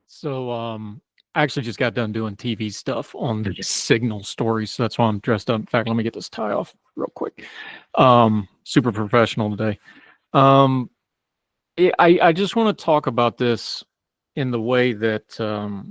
So, I actually just got done doing TV stuff on the Signal stories, so that's why I'm dressed up. In fact, let me get this tie off real quick. Super professional today. Um, I just want to talk about this in the way that a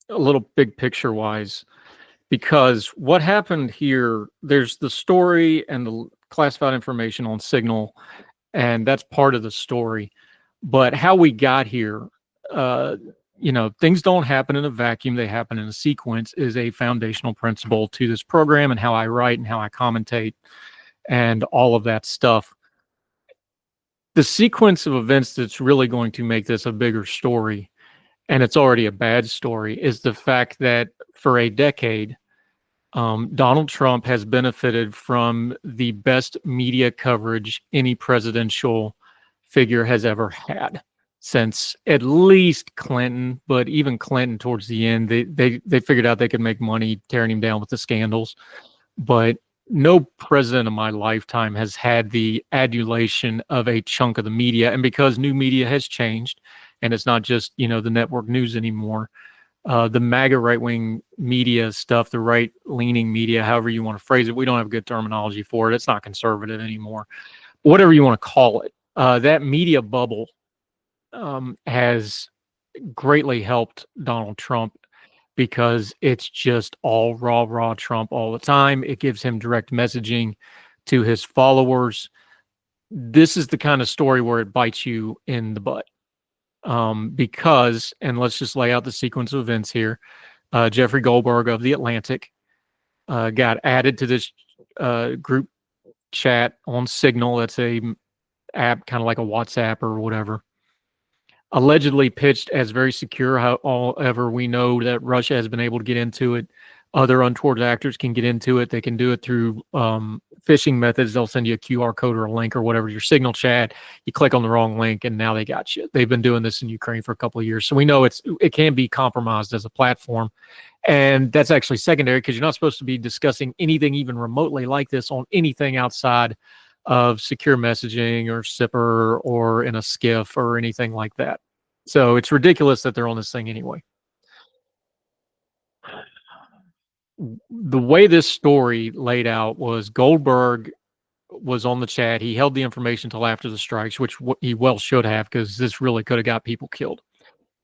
little big picture wise, because what happened here, there's the story and the classified information on Signal, and that's part of the story. But how we got here, uh, things don't happen in a vacuum, they happen in a sequence, is a foundational principle to this program and how I write and how I commentate and all of that stuff. The sequence of events that's really going to make this a bigger story, and it's already a bad story, is the fact that for a decade, Donald Trump has benefited from the best media coverage any presidential figure has ever had since at least Clinton. But even Clinton, towards the end, they figured out they could make money tearing him down with the scandals. But no president of my lifetime has had the adulation of a chunk of the media. And because new media has changed, and it's not just the network news anymore, the MAGA right-wing media stuff, the right-leaning media, however you want to phrase it, we don't have good terminology for it. It's not conservative anymore. Whatever you want to call it, that media bubble has greatly helped Donald Trump because it's just all raw Trump all the time. It gives him direct messaging to his followers. This is the kind of story where it bites you in the butt. Because, and let's just lay out the sequence of events here. Jeffrey Goldberg of The Atlantic got added to this group chat on Signal. That's a app kind of like a WhatsApp or whatever. Allegedly pitched as very secure. However, we know that Russia has been able to get into it. Other untoward actors can get into it. They can do it through phishing methods. They'll send you a QR code or a link or whatever, your Signal chat. You click on the wrong link, and now they got you. They've been doing this in Ukraine for a couple of years. So we know it can be compromised as a platform. And that's actually secondary because you're not supposed to be discussing anything even remotely like this on anything outside of secure messaging or SIPR or in a skiff or anything like that. So it's ridiculous that they're on this thing anyway. The way this story laid out was Goldberg was on the chat. He held the information until after the strikes, which he well should have, because this really could have got people killed.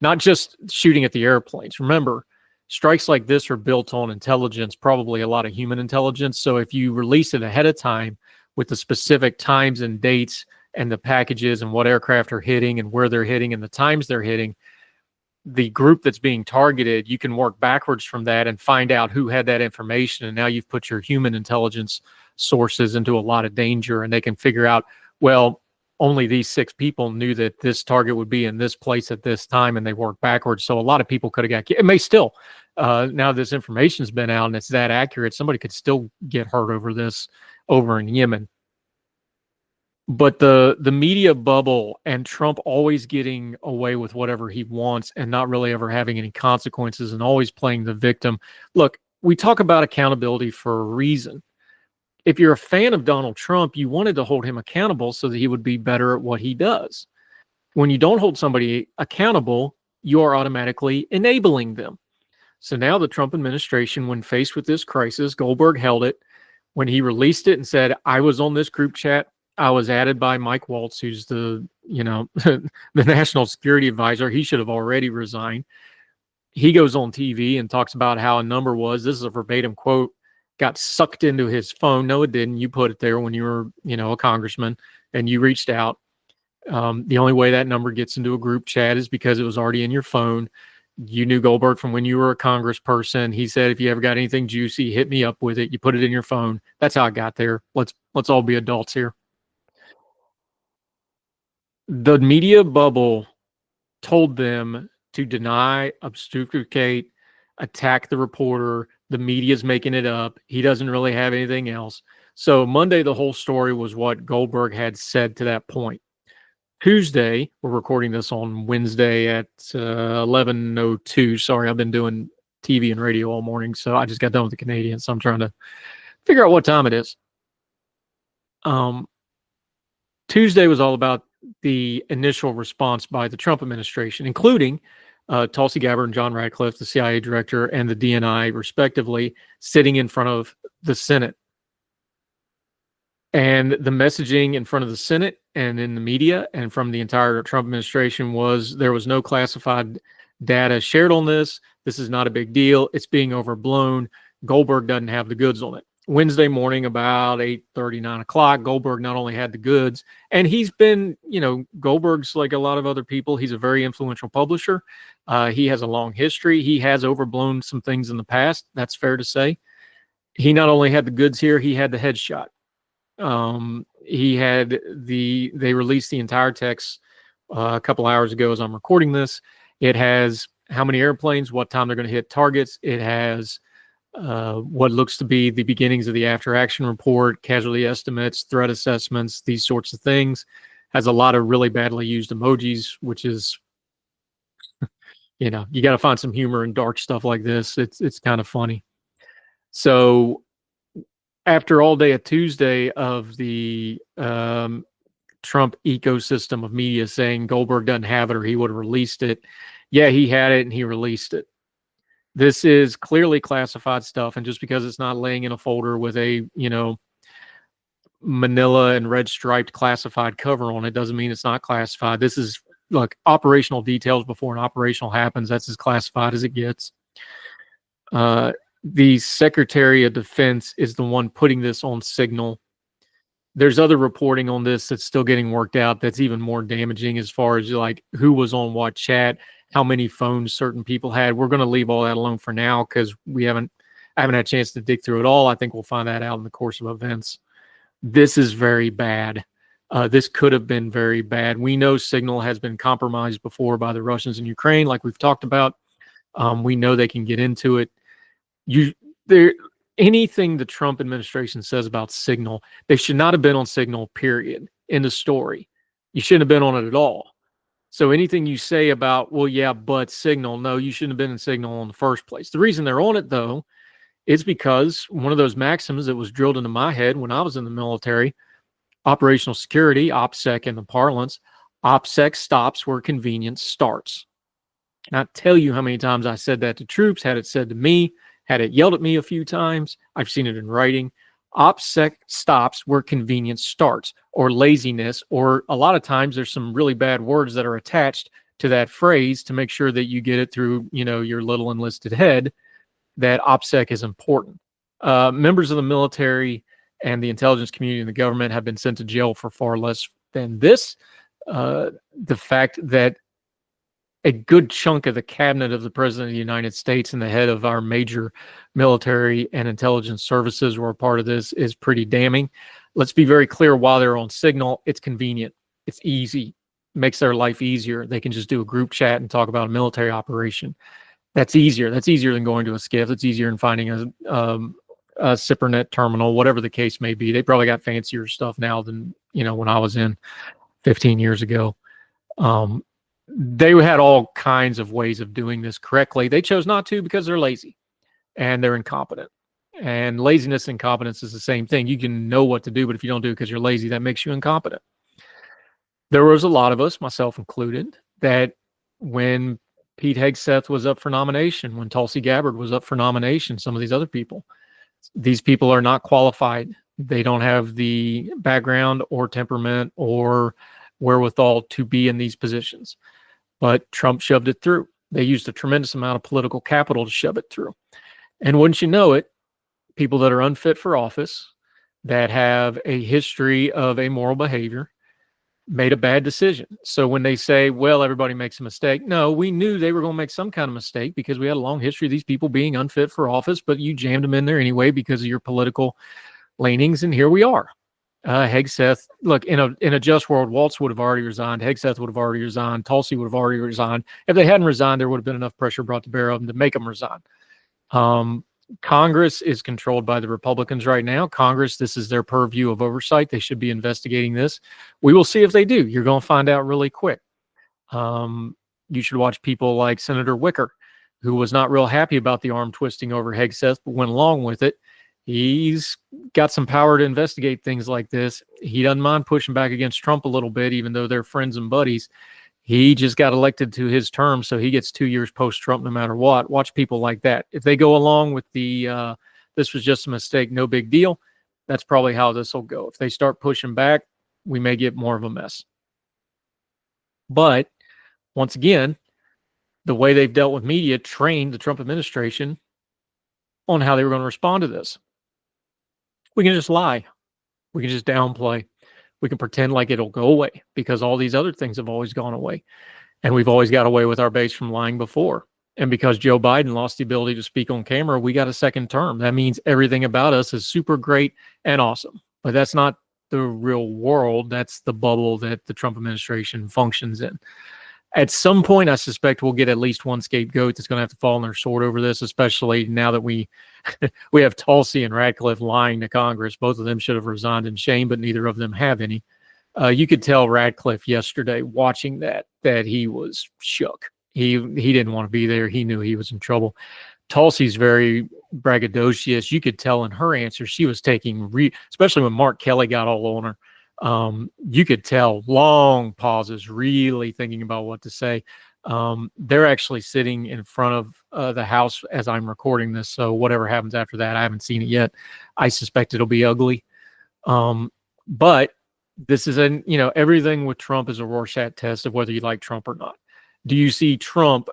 Not just shooting at the airplanes. Remember, strikes like this are built on intelligence, probably a lot of human intelligence. So if you release it ahead of time with the specific times and dates and the packages and what aircraft are hitting and where they're hitting and the times they're hitting, the group that's being targeted, you can work backwards from that and find out who had that information. And now you've put your human intelligence sources into a lot of danger, and they can figure out, well, only these 6 people knew that this target would be in this place at this time, and they work backwards. So a lot of people could have got killed. It may still, now this information's been out and it's that accurate, somebody could still get hurt over this over in Yemen. But the media bubble and Trump always getting away with whatever he wants and not really ever having any consequences and always playing the victim. Look, we talk about accountability for a reason. If you're a fan of Donald Trump, you wanted to hold him accountable so that he would be better at what he does. When you don't hold somebody accountable, you are automatically enabling them. So now the Trump administration, when faced with this crisis, Goldberg held it. When he released it and said, I was on this group chat, I was added by Mike Waltz, who's the national security advisor. He should have already resigned. He goes on TV and talks about how a number was, this is a verbatim quote, got sucked into his phone. No, it didn't. You put it there when you were, a congressman, and you reached out. The only way that number gets into a group chat is because it was already in your phone. You knew Goldberg from when you were a congressperson. He said, if you ever got anything juicy, hit me up with it. You put it in your phone. That's how I got there. Let's all be adults here. The media bubble told them to deny, obfuscate, attack the reporter. The media's making it up. He doesn't really have anything else. So Monday, the whole story was what Goldberg had said to that point. Tuesday, we're recording this on Wednesday at 11:02. Sorry, I've been doing TV and radio all morning, so I just got done with the Canadian, so I'm trying to figure out what time it is. Tuesday was all about the initial response by the Trump administration, including Tulsi Gabbard and John Radcliffe, the CIA director, and the DNI, respectively, sitting in front of the Senate. And the messaging in front of the Senate and in the media and from the entire Trump administration was there was no classified data shared on this. This is not a big deal. It's being overblown. Goldberg doesn't have the goods on it. Wednesday morning, about 8:30, 9 o'clock, Goldberg not only had the goods, and he's been, Goldberg's like a lot of other people. He's a very influential publisher. He has a long history. He has overblown some things in the past. That's fair to say. He not only had the goods here, he had the headshot. They released the entire text a couple hours ago as I'm recording this. It has how many airplanes, what time they're going to hit targets. It has what looks to be the beginnings of the after action report, casualty estimates, threat assessments, these sorts of things. Has a lot of really badly used emojis, which is, you got to find some humor in dark stuff like this. It's kind of funny. So after all day of Tuesday of the Trump ecosystem of media saying Goldberg doesn't have it or he would have released it. Yeah, he had it and he released it. This is clearly classified stuff. And just because it's not laying in a folder with a, manila and red striped classified cover on it doesn't mean it's not classified. This is, look, operational details before an operational happens. That's as classified as it gets. The Secretary of Defense is the one putting this on Signal. There's other reporting on this that's still getting worked out that's even more damaging as far as like who was on what chat, how many phones certain people had. We're going to leave all that alone for now because I haven't had a chance to dig through it all. I think we'll find that out in the course of events. This is very bad. This could have been very bad. We know Signal has been compromised before by the Russians in Ukraine, like we've talked about. We know they can get into it. Anything the Trump administration says about Signal, they should not have been on Signal, period. End of story. You shouldn't have been on it at all. So anything you say about, well, yeah, but Signal, no, you shouldn't have been in Signal in the first place. The reason they're on it, though, is because one of those maxims that was drilled into my head when I was in the military, operational security, OPSeC in the parlance, OPSeC stops where convenience starts. Cannot tell you how many times I said that to troops, had it said to me, had it yelled at me a few times. I've seen it in writing. OPSeC stops where convenience starts, or laziness, or a lot of times there's some really bad words that are attached to that phrase to make sure that you get it through, your little enlisted head, that OPSeC is important. Members of the military and the intelligence community and the government have been sent to jail for far less than this. The fact that a good chunk of the cabinet of the president of the United States and the head of our major military and intelligence services were a part of this is pretty damning. Let's be very clear, while they're on Signal, it's convenient. It's easy. It makes their life easier. They can just do a group chat and talk about a military operation. That's easier. That's easier than going to a SCIF. It's easier than finding a SIPRNet terminal, whatever the case may be. They probably got fancier stuff now than, when I was in 15 years ago. They had all kinds of ways of doing this correctly. They chose not to because they're lazy and they're incompetent. And laziness and incompetence is the same thing. You can know what to do, but if you don't do it because you're lazy, that makes you incompetent. There was a lot of us, myself included, that when Pete Hegseth was up for nomination, when Tulsi Gabbard was up for nomination, some of these other people, these people are not qualified. They don't have the background or temperament or wherewithal to be in these positions. But Trump shoved it through. They used a tremendous amount of political capital to shove it through. And wouldn't you know it, people that are unfit for office, that have a history of amoral behavior, made a bad decision. So when they say, well, everybody makes a mistake, no, we knew they were going to make some kind of mistake because we had a long history of these people being unfit for office, but you jammed them in there anyway because of your political leanings, and here we are. Hegseth, look, in a just world, Waltz would have already resigned. Hegseth would have already resigned. Tulsi would have already resigned. If they hadn't resigned, there would have been enough pressure brought to bear on them to make them resign. Congress is controlled by the Republicans right now. Congress, this is their purview of oversight. They should be investigating this. We will see if they do. You're going to find out really quick. You should watch people like Senator Wicker, who was not real happy about the arm twisting over Hegseth, but went along with it. He's got some power to investigate things like this. He doesn't mind pushing back against Trump a little bit, even though they're friends and buddies. He just got elected to his term, so he gets 2 years post-Trump no matter what. Watch people like that. If they go along with the this was just a mistake, no big deal, that's probably how this will go. If they start pushing back, we may get more of a mess. But once again, the way they've dealt with media trained the Trump administration on how they were going to respond to this. We can just lie. We can just downplay. We can pretend like it'll go away because all these other things have always gone away. And we've always got away with our base from lying before. And because Joe Biden lost the ability to speak on camera, we got a second term. That means everything about us is super great and awesome. But that's not the real world. That's the bubble that the Trump administration functions in. At some point, I suspect we'll get at least one scapegoat that's going to have to fall on their sword over this, especially now that we have Tulsi and Radcliffe lying to Congress. Both of them should have resigned in shame, but neither of them have any. You could tell Radcliffe yesterday watching that he was shook. He didn't want to be there. He knew he was in trouble. Tulsi's very braggadocious. You could tell in her answer she was taking, especially when Mark Kelly got all on her. You could tell long pauses, really thinking about what to say. They're actually sitting in front of the House as I'm recording this. So whatever happens after that, I haven't seen it yet. I suspect it'll be ugly. But this is everything with Trump is a Rorschach test of whether you like Trump or not. Do you see Trump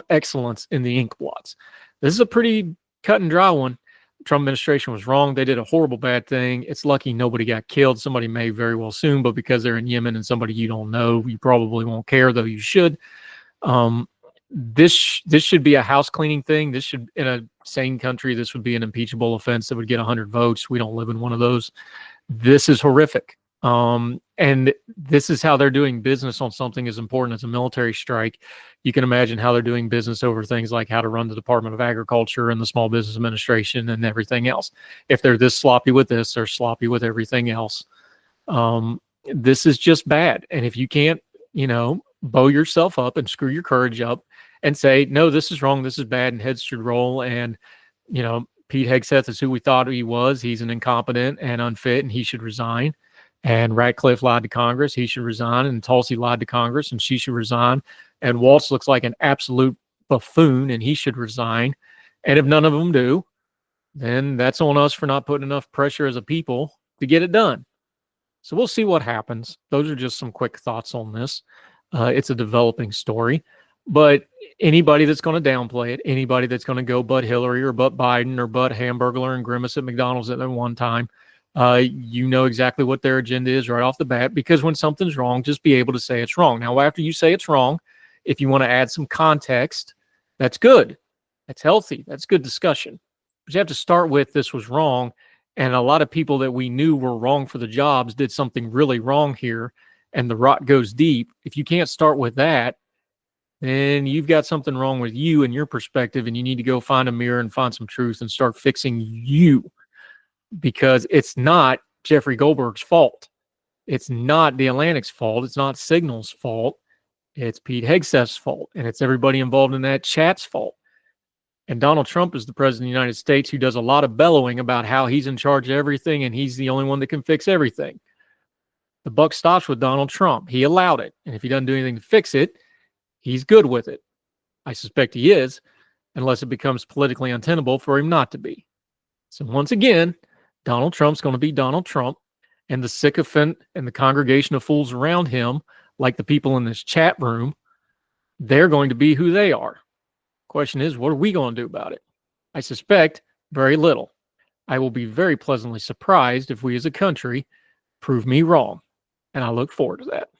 excellence in the ink blots? This is a pretty cut and dry one. Trump administration was wrong. They did a horrible bad thing. It's lucky nobody got killed. Somebody may very well soon, but because they're in Yemen and somebody you don't know, you probably won't care, though you should. This should be a house cleaning thing. This should, in a sane country, this would be an impeachable offense that would get 100 votes. We don't live in one of those. This is horrific. And this is how they're doing business on something as important as a military strike. You can imagine how they're doing business over things like how to run the Department of Agriculture and the Small Business Administration and everything else. If they're this sloppy with this, they're sloppy with everything else. This is just bad. And if you can't, bow yourself up and screw your courage up and say, no, this is wrong, this is bad, and heads should roll. And, Pete Hegseth is who we thought he was. He's an incompetent and unfit, and he should resign. And Radcliffe lied to Congress, he should resign. And Tulsi lied to Congress, and she should resign. And Waltz looks like an absolute buffoon, and he should resign. And if none of them do, then that's on us for not putting enough pressure as a people to get it done. So we'll see what happens. Those are just some quick thoughts on this. It's a developing story. But anybody that's going to downplay it, anybody that's going to go but Hillary or but Biden or but Hamburglar and Grimace at McDonald's at one time, you know exactly what their agenda is right off the bat, because when something's wrong, just be able to say it's wrong. Now, after you say it's wrong, if you want to add some context, that's good. That's healthy. That's good discussion. But you have to start with this was wrong, and a lot of people that we knew were wrong for the jobs did something really wrong here, and the rot goes deep. If you can't start with that, then you've got something wrong with you and your perspective, and you need to go find a mirror and find some truth and start fixing you. Because it's not Jeffrey Goldberg's fault. It's not the Atlantic's fault. It's not Signal's fault. It's Pete Hegseth's fault. And it's everybody involved in that chat's fault. And Donald Trump is the president of the United States who does a lot of bellowing about how he's in charge of everything and he's the only one that can fix everything. The buck stops with Donald Trump. He allowed it. And if he doesn't do anything to fix it, he's good with it. I suspect he is, unless it becomes politically untenable for him not to be. So once again, Donald Trump's going to be Donald Trump, and the sycophant and the congregation of fools around him, like the people in this chat room, they're going to be who they are. Question is, what are we going to do about it? I suspect very little. I will be very pleasantly surprised if we as a country prove me wrong, and I look forward to that.